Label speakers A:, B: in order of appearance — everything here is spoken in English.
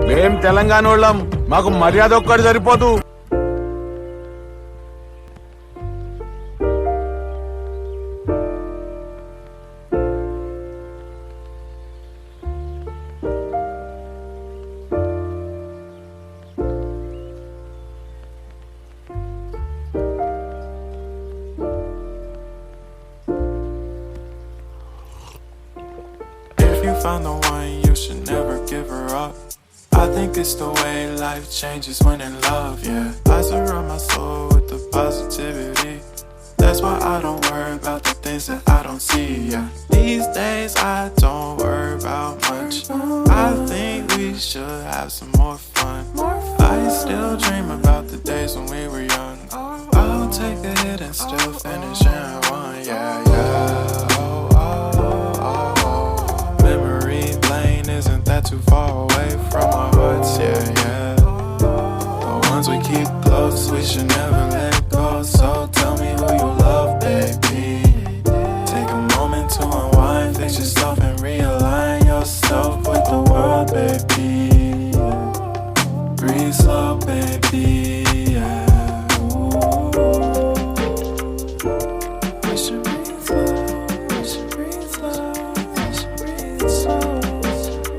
A: మేం తెలంగాణ వాళ్ళం, మాకు మర్యాద ఒక్కటి సరిపోదు.
B: If you found the one, you should never give her up. I think it's the way life changes when in love, yeah. I surround my soul with the positivity. That's why I don't worry about the things that I don't see, yeah. These days I don't worry about much. I think we should have some more fun. I still dream about the days when we were young. I'll take a hit and still finish in one, yeah, yeah. Oh, oh, oh, oh. Memory lane isn't that too far away from our hearts, yeah, yeah. The ones we keep close, we should never let go. So tell me who you love, baby. Take a moment to unwind, fix yourself and realign yourself with the world, baby. Breathe slow, baby.